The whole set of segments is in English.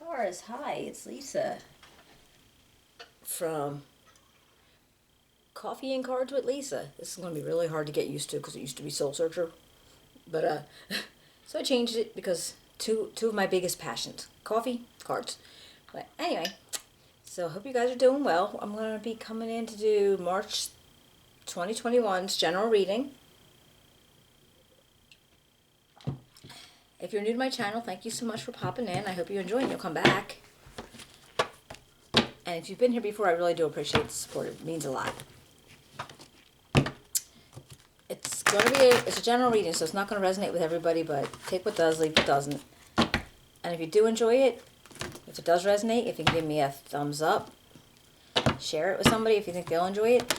Taurus, hi, it's Lisa from Coffee and Cards with Lisa. This is going to be really hard to get used to because it used to be Soul Searcher. But, so I changed it because two of my biggest passions, coffee, cards. But anyway, so I hope you guys are doing well. I'm going to be coming in to do March 2021's general reading. If you're new to my channel, thank you so much for popping in. I hope you enjoy and you'll come back. And if you've been here before, I really do appreciate the support. It means a lot. It's a general reading, so it's not going to resonate with everybody, but take what does, leave what doesn't. And if you do enjoy it, if it does resonate, if you can give me a thumbs up, share it with somebody if you think they'll enjoy it,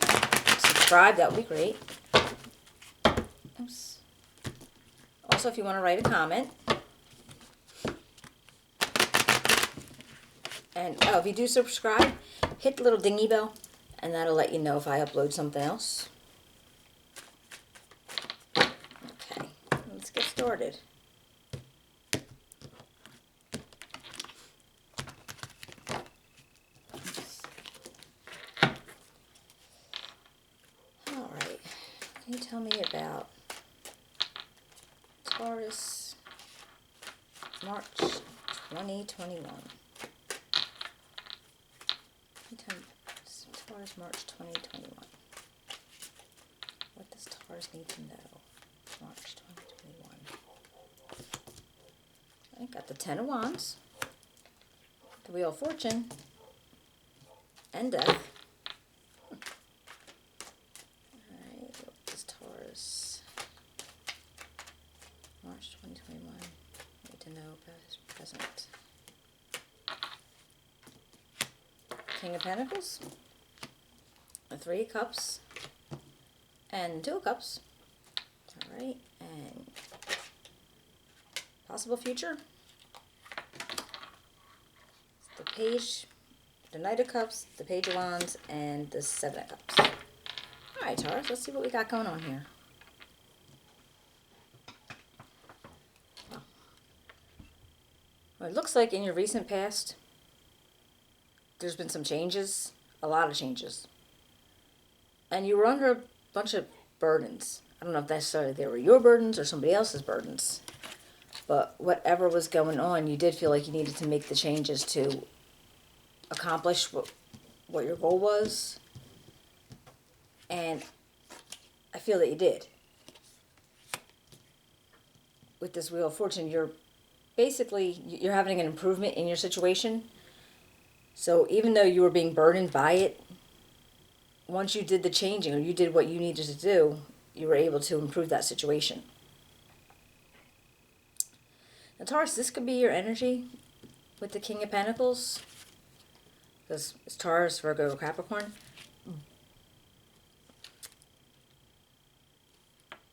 subscribe, that would be great. Oops. Also, if you want to write a comment. And if you do subscribe, hit the little dingy bell, and that'll let you know if I upload something else. Okay, let's get started. All right, can you tell me about Taurus March 2021? Taurus March 2021. What does Taurus need to know? March 2021. I got the Ten of Wands, the Wheel of Fortune, and Death. Alright, what does Taurus March 2021 need to know about his present? King of Pentacles, the Three of Cups, and Two of Cups. Alright, and possible future. The Page, the Knight of Cups, the Page of Wands, and the Seven of Cups. Alright, Taurus, let's see what we got going on here. Well, it looks like in your recent past, there's been some changes, a lot of changes. And you were under a bunch of burdens. I don't know if necessarily they were your burdens or somebody else's burdens. But whatever was going on, you did feel like you needed to make the changes to accomplish what your goal was. And I feel that you did. With this Wheel of Fortune, you're having an improvement in your situation. So even though you were being burdened by it, once you did the changing or you did what you needed to do, you were able to improve that situation. Now, Taurus, this could be your energy with the King of Pentacles, because it's Taurus, Virgo, Capricorn.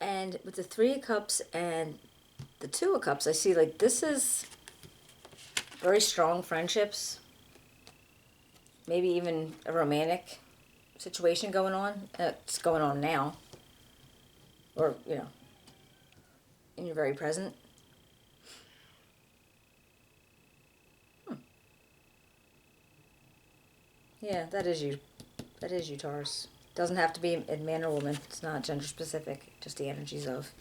And with the Three of Cups and the Two of Cups, I see like this is very strong friendships. Maybe even a romantic situation going on. It's going on now. Or, in your very present. Yeah, that is you. That is you, Taurus. Doesn't have to be a man or woman. It's not gender specific. Just the energies of.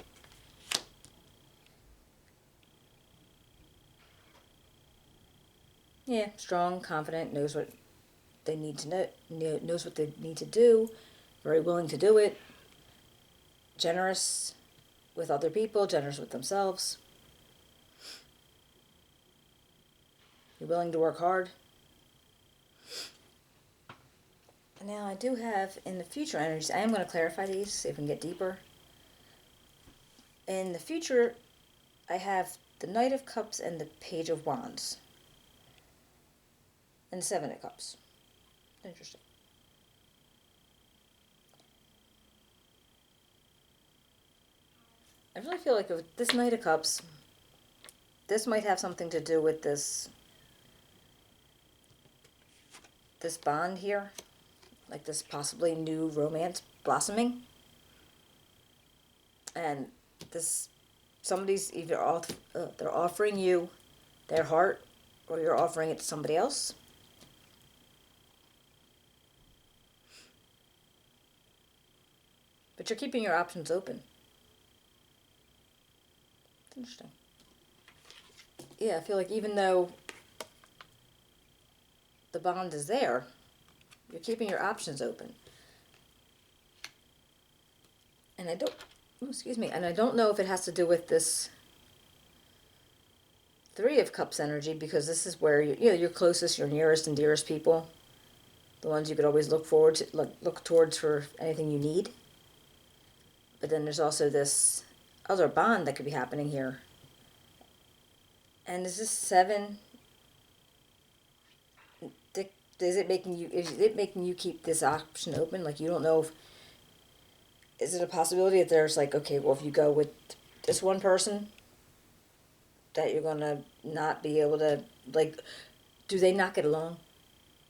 Yeah, strong, confident, knows what they need to know, knows what they need to do, very willing to do it, generous with other people, generous with themselves. You're willing to work hard. And now I do have in the future energies, I am going to clarify these, see if we can get deeper. In the future, I have the Knight of Cups and the Page of Wands. And the Seven of Cups. Interesting. I really feel like with this Knight of Cups, this might have something to do with this bond here. Like this possibly new romance blossoming. And this, somebody's either they're offering you their heart or you're offering it to somebody else. But you're keeping your options open. It's interesting. Yeah, I feel like even though the bond is there, you're keeping your options open. And I don't, excuse me, and I don't know if it has to do with this Three of Cups energy, because this is where your closest, your nearest and dearest people, the ones you could always look forward to, look towards for anything you need. But then there's also this other bond that could be happening here. And is this 7? Is it making you keep this option open? Like, you don't know if, is it a possibility that there's like, okay, well, if you go with this one person, that you're gonna not be able to, like, do they not get along?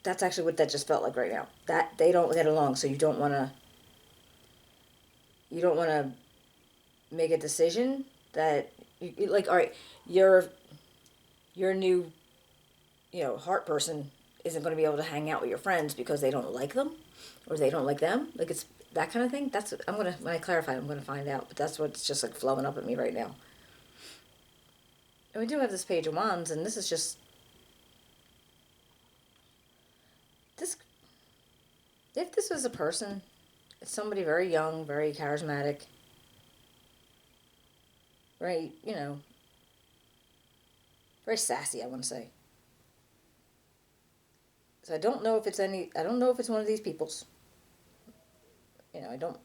That's actually what that just felt like right now. That they don't get along, so you don't wanna make a decision that you like, all right, your new, heart person isn't going to be able to hang out with your friends because they don't like them or they don't like them. Like, it's that kind of thing. That's what when I clarify, I'm going to find out. But that's what's just like flowing up at me right now. And we do have this Page of Wands, and this is just this. If this was a person, it's somebody very young, very charismatic, very, very sassy, I want to say. So I don't know if it's one of these people's. I don't.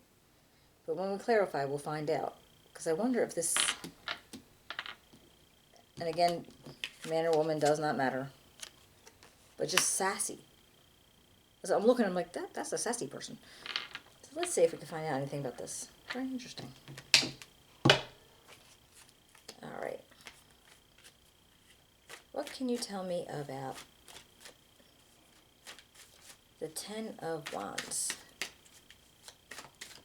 But when we clarify, we'll find out. Because I wonder if this, and again, man or woman does not matter, but just sassy. So I'm looking, I'm like, that's a sassy person. So let's see if we can find out anything about this. Very interesting. All right. What can you tell me about the 10 of Wands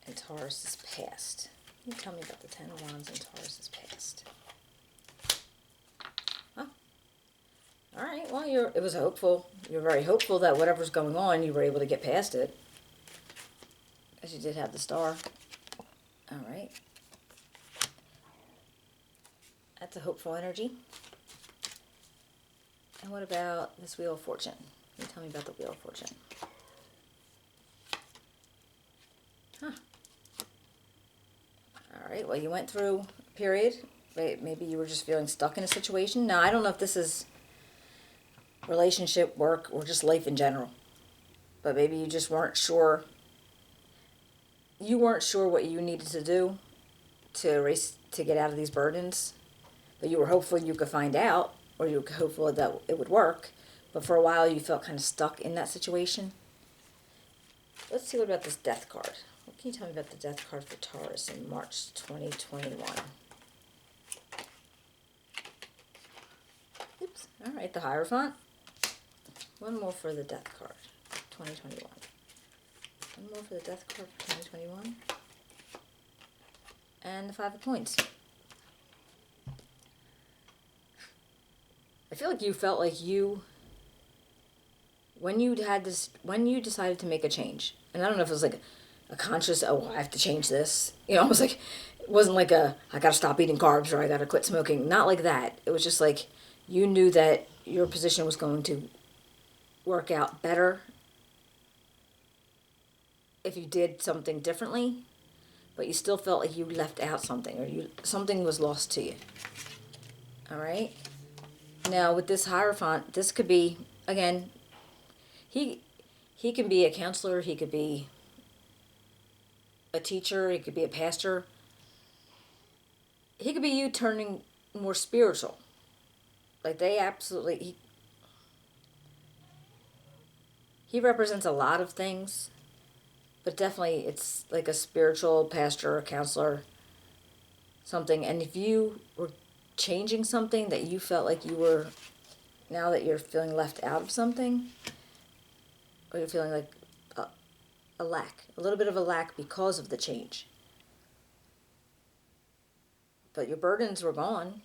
in Taurus's past? Can you tell me about the 10 of Wands in Taurus's past? Huh? All right. Well, it was hopeful. You're very hopeful that whatever's going on, you were able to get past it. As you did have the Star. All right. That's a hopeful energy. And what about this Wheel of Fortune? Can you tell me about the Wheel of Fortune? Huh. All right. Well, you went through a period. Maybe you were just feeling stuck in a situation. Now, I don't know if this is relationship, work, or just life in general. But maybe you just weren't sure. You weren't sure what you needed to do to get out of these burdens. But you were hopeful you could find out, or you were hopeful that it would work. But for a while, you felt kind of stuck in that situation. Let's see what about this Death card. What can you tell me about the Death card for Taurus in March 2021? Oops. All right, the Hierophant. One more for the Death card, 2021. One more for the Death card for 2021. And the 5 of Coins. I feel like you felt like when you decided to make a change, and I don't know if it was like a conscious, oh, I have to change this. It was like, it wasn't like I gotta stop eating carbs or I gotta quit smoking. Not like that. It was just like you knew that your position was going to work out better if you did something differently, but you still felt like you left out something, or something was lost to you. All right? Now, with this Hierophant, this could be, again, he can be a counselor, he could be a teacher, he could be a pastor. He could be you turning more spiritual. Like, they absolutely, he represents a lot of things, but definitely it's like a spiritual pastor, a counselor, something. And if you were changing something that you felt like you were, now that you're feeling left out of something, or you're feeling like a lack, a little bit of a lack because of the change. But your burdens were gone.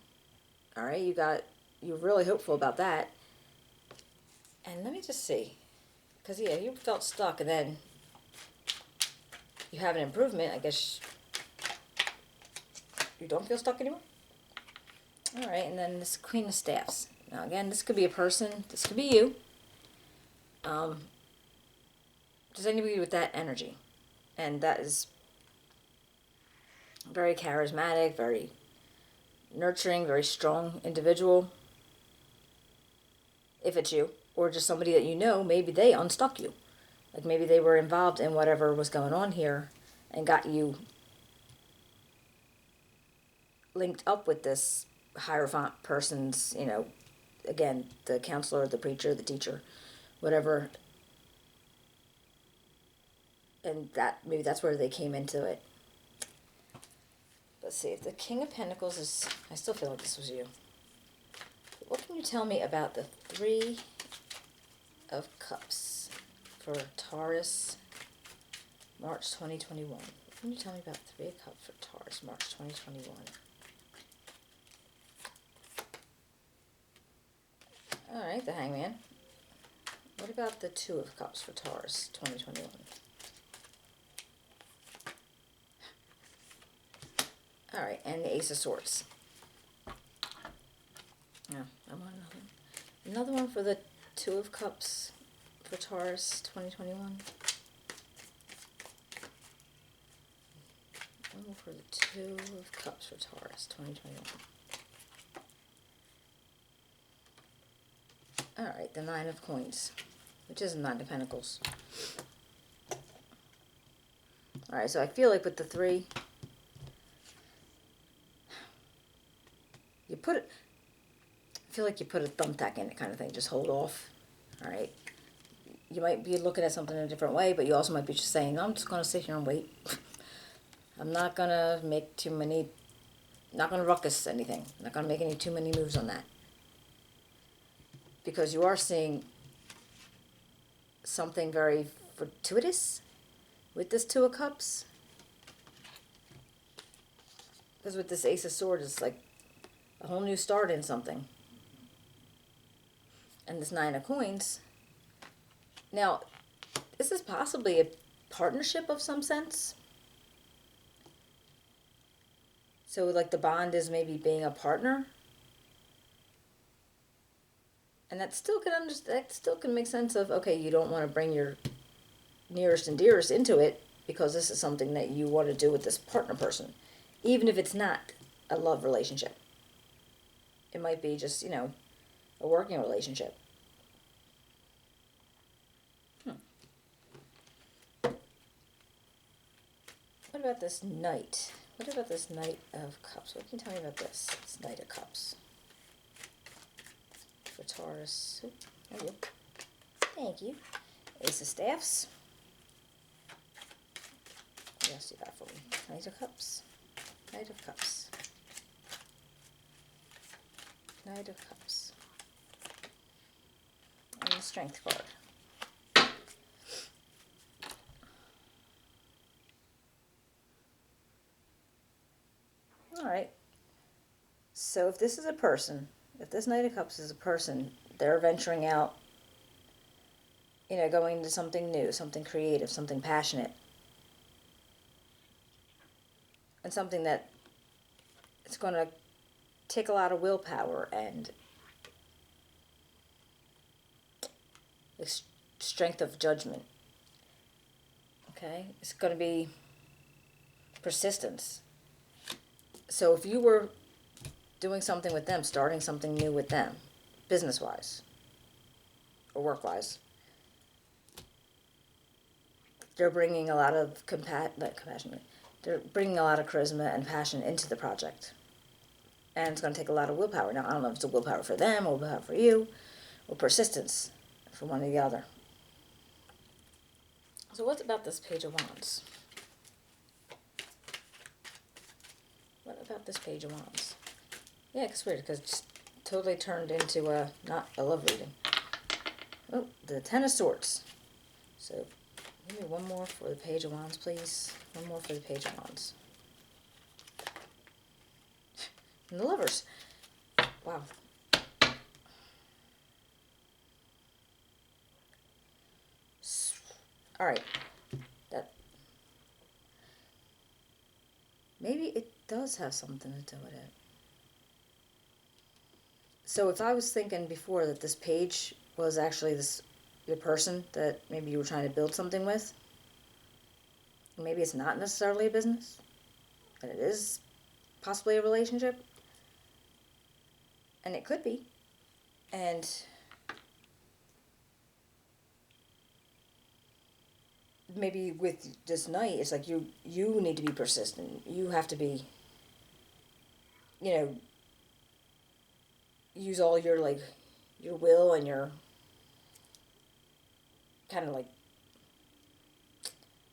All right, you're really hopeful about that. And let me just see. Because, yeah, you felt stuck, and then you have an improvement. I guess you don't feel stuck anymore. All right, and then this Queen of Staffs. Now, again, this could be a person. This could be you. Just anybody with that energy. And that is very charismatic, very nurturing, very strong individual. If it's you. Or just somebody that you know, maybe they unstuck you. Like maybe they were involved in whatever was going on here and got you linked up with this Hierophant person's, again, the counselor, the preacher, the teacher, whatever. And maybe that's where they came into it. Let's see, if the King of Pentacles is, I still feel like this was you. What can you tell me about the Three of Cups for Taurus, March 2021? What can you tell me about Three of Cups for Taurus, March 2021? All right, the Hangman. What about the Two of Cups for Taurus, 2021? All right, and the Ace of Swords. Yeah, I want another one for the Two of Cups for Taurus 2021. One more for the Two of Cups for Taurus 2021. All right, the Nine of Coins, which is a Nine of Pentacles. All right, so I feel like with the three, I feel like you put a thumbtack in it kind of thing. Just hold off. All right. You might be looking at something in a different way, but you also might be just saying, I'm just going to sit here and wait. I'm not going to make not going to ruckus anything. I'm not going to make too many moves on that. Because you are seeing something very fortuitous with this Two of Cups. Because with this Ace of Swords, it's like a whole new start in something. And this Nine of Coins. Now, this is possibly a partnership of some sense. So, like, the bond is maybe being a partner. And that still can make sense of, okay, you don't want to bring your nearest and dearest into it because this is something that you want to do with this partner person. Even if it's not a love relationship. It might be just, a working relationship. What about this Knight? What about this Knight of Cups? What can you tell me about this? This Knight of Cups. For Taurus. Oop, there you go. Thank you. Ace of Staffs. What else you got for me? Knight of Cups. Knight of Cups. Knight of Cups. And the Strength card. Alright. So if this is a person, if this Knight of Cups is a person, they're venturing out, going into something new, something creative, something passionate. And something that it's going to take a lot of willpower and strength of judgment. Okay? It's going to be persistence. So if you were doing something with them, starting something new with them, business-wise or work-wise, they're bringing a lot of they're bringing a lot of charisma and passion into the project. And it's going to take a lot of willpower. Now, I don't know if it's a willpower for them or willpower for you, or persistence for one or the other. So what about this Page of Wands? What about this Page of Wands? Yeah, it's weird because it's totally turned into not a love reading. Oh, the Ten of Swords. So give me one more for the Page of Wands, please. One more for the Page of Wands. And the Lovers. Wow. All right. That maybe it does have something to do with it. So if I was thinking before that this page was actually this your person that maybe you were trying to build something with, maybe it's not necessarily a business, and it is possibly a relationship, and it could be. And maybe with this night, it's like you need to be persistent. You have to be, you know, use all your like your will and your kind of like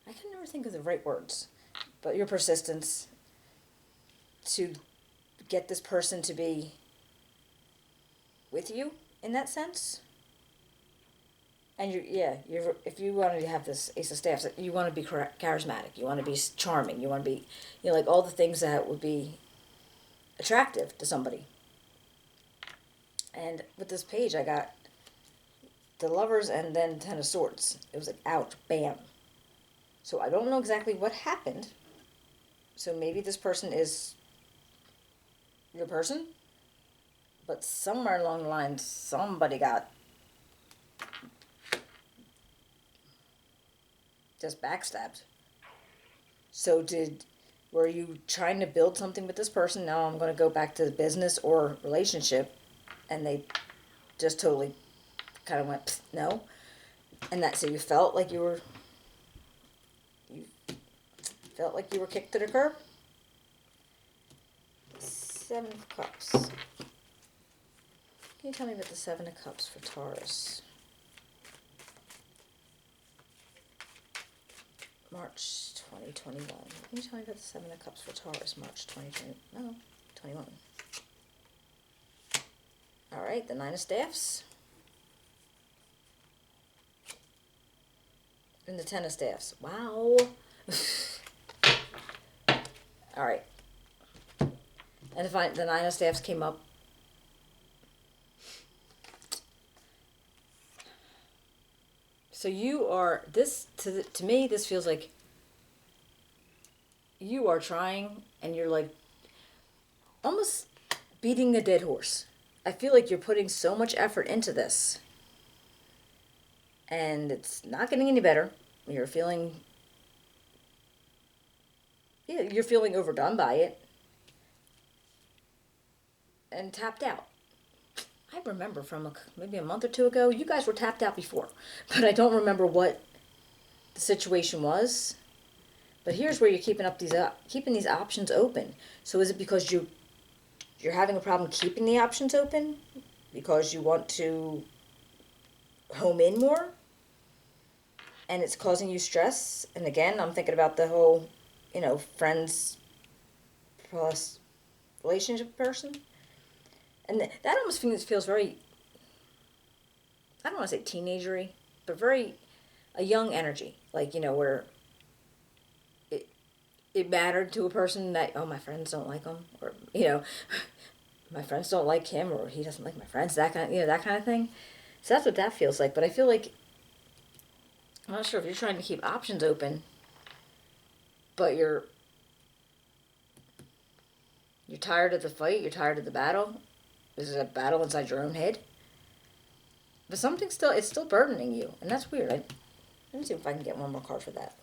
I can never think of the right words, but your persistence to get this person to be with you in that sense. And you're if you wanted to have this Ace of Staffs, you want to be charismatic, you want to be charming, you want to be, like all the things that would be attractive to somebody. And with this page, I got the Lovers and then Ten of Swords. It was like, ouch, bam. So I don't know exactly what happened. So maybe this person is your person, but somewhere along the line, somebody got just backstabbed. So were you trying to build something with this person? Now I'm going to go back to the business or relationship, and they just totally kind of went no, and so you felt like you were kicked to the curb. Seven of Cups. Can you tell me about the Seven of Cups for Taurus? March 2021. Can you tell me about the Seven of Cups for Taurus, March 2020? No, 21. All right, the Nine of Staffs. And the Ten of Staffs. Wow. All right. And the Nine of Staffs came up. So you are this to me. This feels like you are trying, and you're like almost beating a dead horse. I feel like you're putting so much effort into this, and it's not getting any better. You're feeling overdone by it and tapped out. I remember from maybe a month or two ago, you guys were tapped out before, but I don't remember what the situation was. But here's where you're keeping these options open. So is it because you're having a problem keeping the options open because you want to home in more, and it's causing you stress? And again, I'm thinking about the whole, friends plus relationship person. And that almost feels very, I don't want to say teenagery, but very a young energy. Like, where it mattered to a person that, oh, my friends don't like him, or, my friends don't like him, or he doesn't like my friends, that kind of thing. So that's what that feels like. But I feel like, I'm not sure if you're trying to keep options open, but you're tired of the fight, you're tired of the battle. This is a battle inside your own head. But it's still burdening you, and that's weird. Let me see if I can get one more card for that.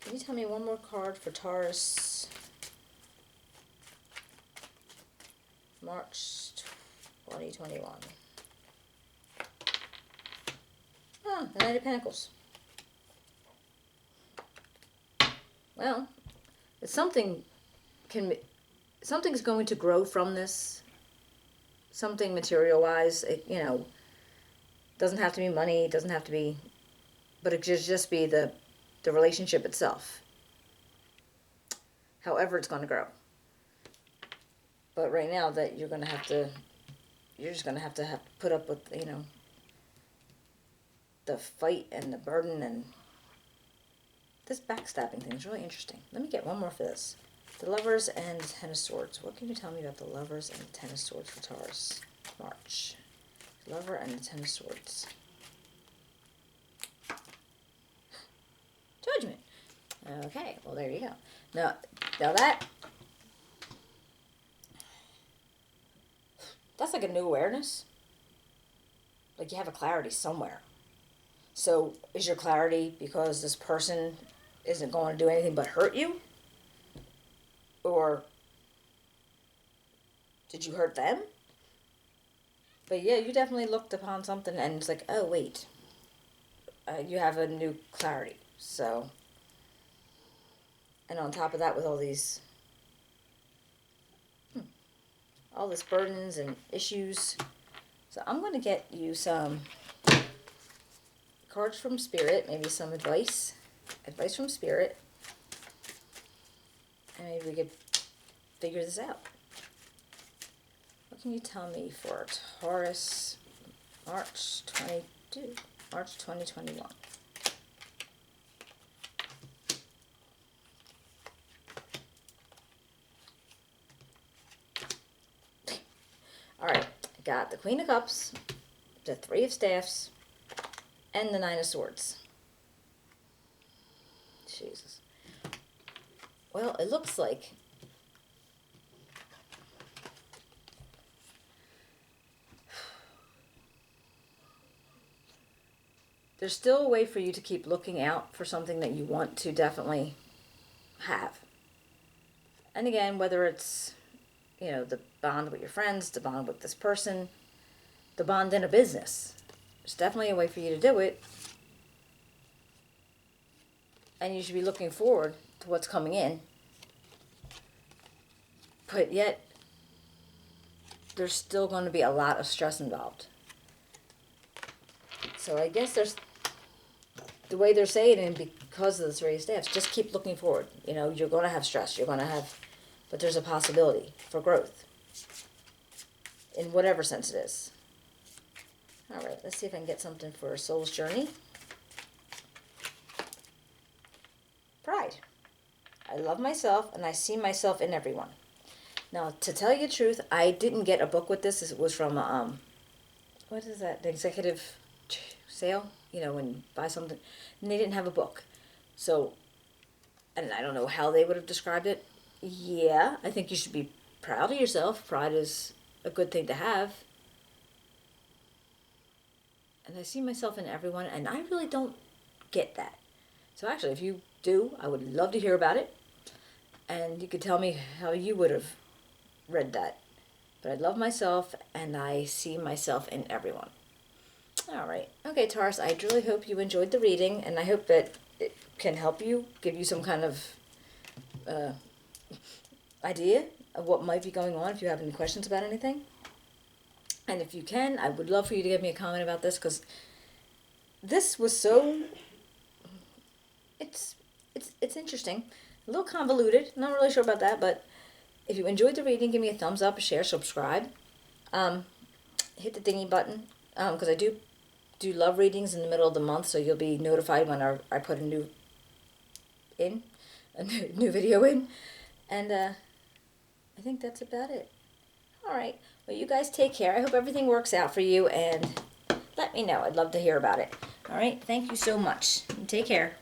Can you tell me one more card for Taurus? March 2021. Oh, the Knight of Pentacles. Well, something's going to grow from this. Something material-wise, doesn't have to be money, doesn't have to be, but it should just be the relationship itself. However it's going to grow. But right now that you're just going to have to put up with, the fight and the burden, and this backstabbing thing is really interesting. Let me get one more for this. The Lovers and the Ten of Swords. What can you tell me about the Lovers and the Ten of Swords for Taurus? March. Lover and the Ten of Swords. Judgment. Okay, well, there you go. Now that's like a new awareness. Like you have a clarity somewhere. So is your clarity because this person isn't going to do anything but hurt you? Or did you hurt them? But yeah, you definitely looked upon something and it's like, oh, wait. You have a new clarity. So, and on top of that, with all this burdens and issues. So I'm going to get you some cards from Spirit, maybe some advice from Spirit. And maybe we could figure this out. What can you tell me for Taurus March 2021? All right, I got the Queen of Cups, the Three of Staffs, and the Nine of Swords. Jesus. Well, it looks like there's still a way for you to keep looking out for something that you want to definitely have. And again, whether it's, the bond with your friends, the bond with this person, the bond in a business. There's definitely a way for you to do it. And you should be looking forward to what's coming in. But yet, there's still going to be a lot of stress involved. So I guess there's, the way they're saying it, because of the Three of Staffs, just keep looking forward. You're going to have stress. But there's a possibility for growth. In whatever sense it is. All right, let's see if I can get something for a soul's journey. Pride. I love myself and I see myself in everyone. Now, to tell you the truth, I didn't get a book with this. It was from, what is that? The executive sale? When you buy something. And they didn't have a book. So, and I don't know how they would have described it. Yeah, I think you should be proud of yourself. Pride is a good thing to have. And I see myself in everyone, and I really don't get that. So actually, if you do, I would love to hear about it. And you could tell me how you would have read that. But I love myself, and I see myself in everyone. All right. Okay, Taurus, I really hope you enjoyed the reading, and I hope that it can help you, give you some kind of idea of what might be going on if you have any questions about anything. And if you can, I would love for you to give me a comment about this, because this was so, it's interesting, a little convoluted, not really sure about that, but if you enjoyed the reading, give me a thumbs up, share, subscribe, hit the dingy button, because I do love readings in the middle of the month, so you'll be notified when I put a new video in, and I think that's about it. All right. Well, you guys take care. I hope everything works out for you, and let me know. I'd love to hear about it. All right. Thank you so much. Take care.